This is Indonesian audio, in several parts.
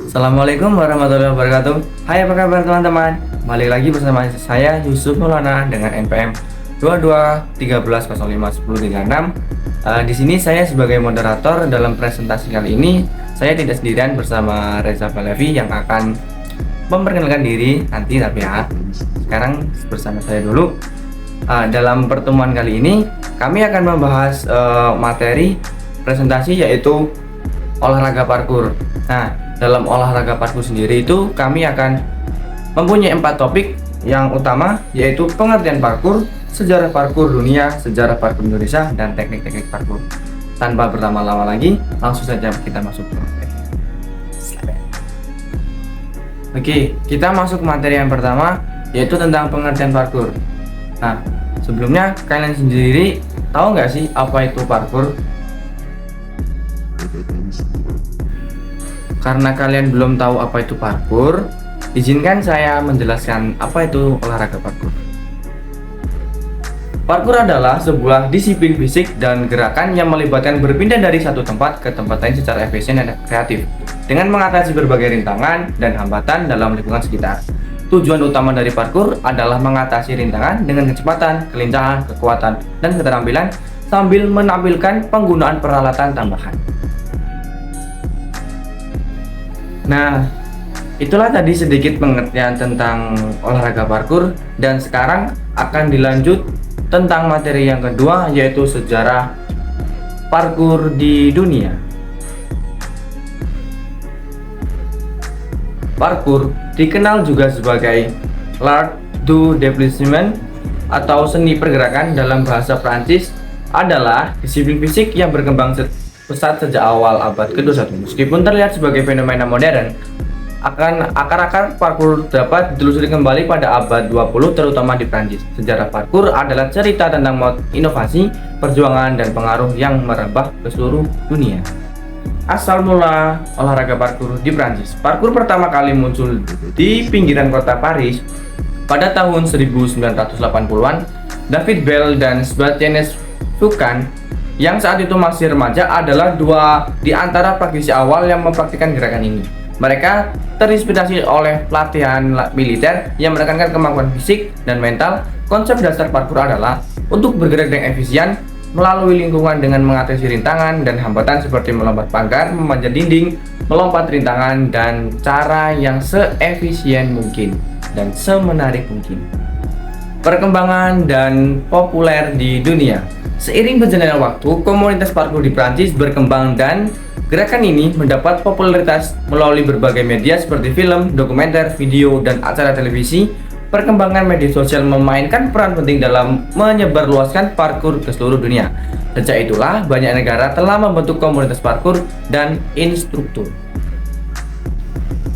Assalamualaikum warahmatullahi wabarakatuh. Hai, apa kabar teman-teman? Balik lagi bersama saya Yusuf Maulana dengan NPM 2213051036. Di sini saya sebagai moderator dalam presentasi kali ini. Saya tidak sendirian bersama Reza Palevi yang akan memperkenalkan diri nanti, tapi ya sekarang bersama saya dulu. Dalam pertemuan kali ini kami akan membahas materi presentasi yaitu olahraga parkur. Nah, dalam olahraga parkur sendiri itu kami akan mempunyai 4 topik yang utama, yaitu pengertian parkur, sejarah parkur dunia, sejarah parkur Indonesia, dan teknik-teknik parkur. Tanpa berlama-lama lagi, langsung saja kita masuk ke materi. Oke, kita masuk ke materi yang pertama, yaitu tentang pengertian parkur. Nah, sebelumnya kalian sendiri tahu nggak sih apa itu parkur? Karena kalian belum tahu apa itu parkur, izinkan saya menjelaskan apa itu olahraga parkur. Parkur adalah sebuah disiplin fisik dan gerakan yang melibatkan berpindah dari satu tempat ke tempat lain secara efisien dan kreatif, dengan mengatasi berbagai rintangan dan hambatan dalam lingkungan sekitar. Tujuan utama dari parkur adalah mengatasi rintangan dengan kecepatan, kelincahan, kekuatan, dan keterampilan sambil menampilkan penggunaan peralatan tambahan. Nah, itulah tadi sedikit pengertian tentang olahraga parkur, dan sekarang akan dilanjut tentang materi yang kedua, yaitu sejarah parkur di dunia. Parkur dikenal juga sebagai l'art du déplacement atau seni pergerakan dalam bahasa Prancis, adalah disiplin fisik yang berkembang pesat sejak awal abad ke-21. Meskipun terlihat sebagai fenomena modern, akar-akar parkur dapat ditelusuri kembali pada abad 20, terutama di Prancis. Sejarah parkur adalah cerita tentang inovasi, perjuangan, dan pengaruh yang merambah ke seluruh dunia. Asal mula olahraga parkur di Prancis. Parkur pertama kali muncul di pinggiran kota Paris pada tahun 1980-an. David Bell dan Sébastien Foucan yang saat itu masih remaja adalah dua di antara praktisi awal yang mempraktikkan gerakan ini. Mereka terinspirasi oleh pelatihan militer yang menekankan kemampuan fisik dan mental. Konsep dasar parkur adalah untuk bergerak dengan efisien melalui lingkungan dengan mengatasi rintangan dan hambatan seperti melompat pagar, memanjat dinding, melompat rintangan, dan cara yang seefisien mungkin dan semenarik mungkin. Perkembangan dan populer di dunia. Seiring berjalannya waktu, komunitas parkur di Prancis berkembang dan gerakan ini mendapat popularitas melalui berbagai media seperti film, dokumenter, video, dan acara televisi. Perkembangan media sosial memainkan peran penting dalam menyebarluaskan parkur ke seluruh dunia. Sejak itulah, banyak negara telah membentuk komunitas parkur dan instruktur.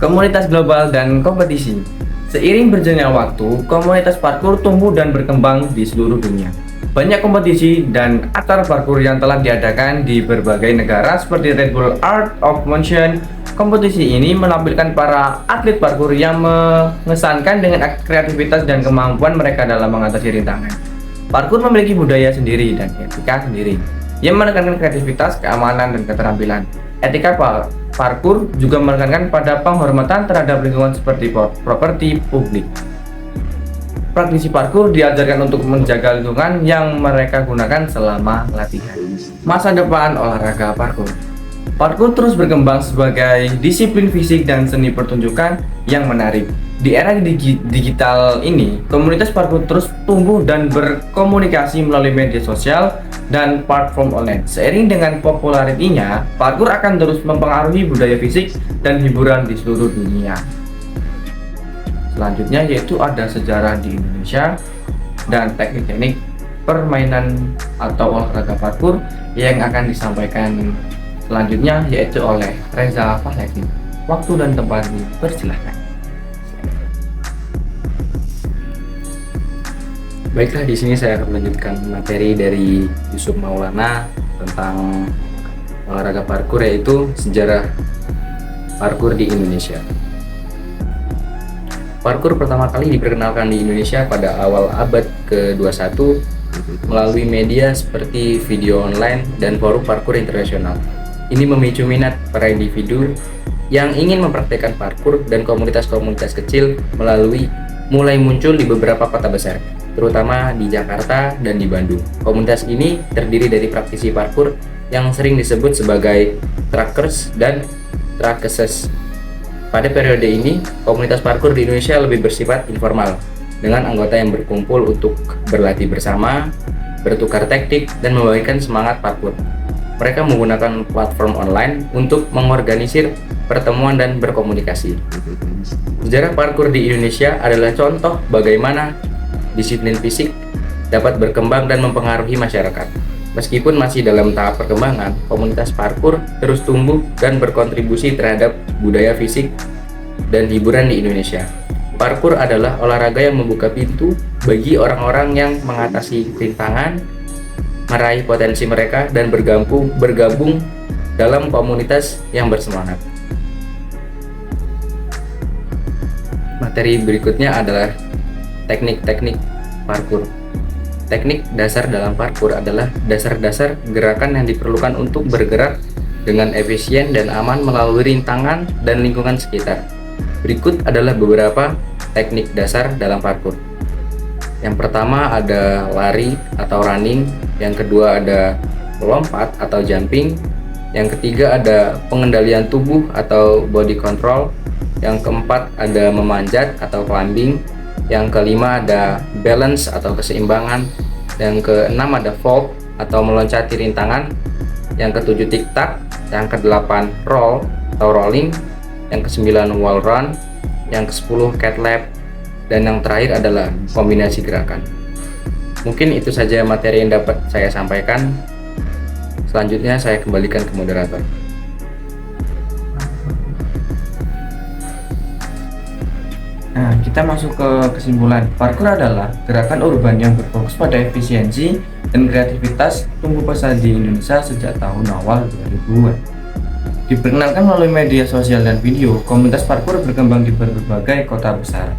Komunitas global dan kompetisi. Seiring berjalannya waktu, komunitas parkur tumbuh dan berkembang di seluruh dunia. Banyak kompetisi dan acara parkur yang telah diadakan di berbagai negara seperti Red Bull Art of Motion. Kompetisi ini menampilkan para atlet parkur yang mengesankan dengan kreativitas dan kemampuan mereka dalam mengatasi rintangan. Parkur memiliki budaya sendiri dan etika sendiri yang menekankan kreativitas, keamanan, dan keterampilan. Etika parkur juga menekankan pada penghormatan terhadap lingkungan seperti properti publik. Praktisi parkur diajarkan untuk menjaga lingkungan yang mereka gunakan selama latihan. Masa depan olahraga parkur. Parkur terus berkembang sebagai disiplin fisik dan seni pertunjukan yang menarik. Di era digital ini, komunitas parkur terus tumbuh dan berkomunikasi melalui media sosial dan platform online. Seiring dengan popularitinya, parkur akan terus mempengaruhi budaya fisik dan hiburan di seluruh dunia. Selanjutnya yaitu ada sejarah di Indonesia dan teknik-teknik permainan atau olahraga parkur yang akan disampaikan selanjutnya yaitu oleh Reza Palevi. Waktu dan tempat dipersilahkan. Baiklah, di sini saya akan melanjutkan materi dari Yusuf Maulana tentang olahraga parkur, yaitu sejarah parkur di Indonesia. Parkur pertama kali diperkenalkan di Indonesia pada awal abad ke-21 melalui media seperti video online dan forum parkur internasional. Ini memicu minat para individu yang ingin mempraktikkan parkur dan komunitas-komunitas kecil mulai muncul di beberapa kota besar, terutama di Jakarta dan di Bandung. Komunitas ini terdiri dari praktisi parkur yang sering disebut sebagai truckers dan truckesses. Pada periode ini, komunitas parkur di Indonesia lebih bersifat informal, dengan anggota yang berkumpul untuk berlatih bersama, bertukar taktik, dan membagikan semangat parkur. Mereka menggunakan platform online untuk mengorganisir pertemuan dan berkomunikasi. Sejarah parkur di Indonesia adalah contoh bagaimana disiplin fisik dapat berkembang dan mempengaruhi masyarakat. Meskipun masih dalam tahap perkembangan, komunitas parkur terus tumbuh dan berkontribusi terhadap budaya fisik dan hiburan di Indonesia. Parkur adalah olahraga yang membuka pintu bagi orang-orang yang mengatasi rintangan, meraih potensi mereka, dan bergabung dalam komunitas yang bersemangat. Materi berikutnya adalah teknik-teknik parkur. Teknik dasar dalam parkur adalah dasar-dasar gerakan yang diperlukan untuk bergerak dengan efisien dan aman melalui rintangan dan lingkungan sekitar. Berikut adalah beberapa teknik dasar dalam parkur. Yang pertama ada lari atau running, yang kedua ada melompat atau jumping, yang ketiga ada pengendalian tubuh atau body control, yang keempat ada memanjat atau climbing, yang kelima ada balance atau keseimbangan, yang keenam ada vault atau meloncati rintangan, yang ketujuh tic-tac, yang kedelapan roll atau rolling, yang kesembilan wall run, yang ke-10 cat lap, dan yang terakhir adalah kombinasi gerakan. Mungkin itu saja materi yang dapat saya sampaikan. Selanjutnya saya kembalikan ke moderator. Nah, kita masuk ke kesimpulan. Parkour adalah gerakan urban yang berfokus pada efisiensi dan kreativitas tumbuh pesat di Indonesia sejak tahun awal 2000-an. Diperkenalkan melalui media sosial dan video, komunitas parkour berkembang di berbagai kota besar.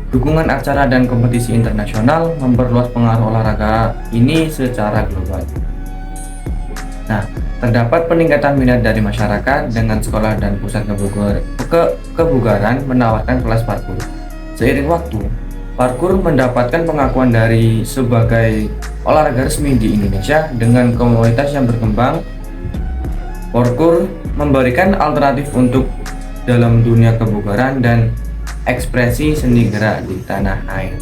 Dukungan acara dan kompetisi internasional memperluas pengaruh olahraga ini secara global. Nah, terdapat peningkatan minat dari masyarakat dengan sekolah dan pusat kebugaran menawarkan kelas parkour. Seiring waktu, parkour mendapatkan pengakuan dari sebagai olahraga resmi di Indonesia dengan komunitas yang berkembang. Parkour memberikan alternatif untuk dalam dunia kebugaran dan ekspresi seni gerak di tanah air.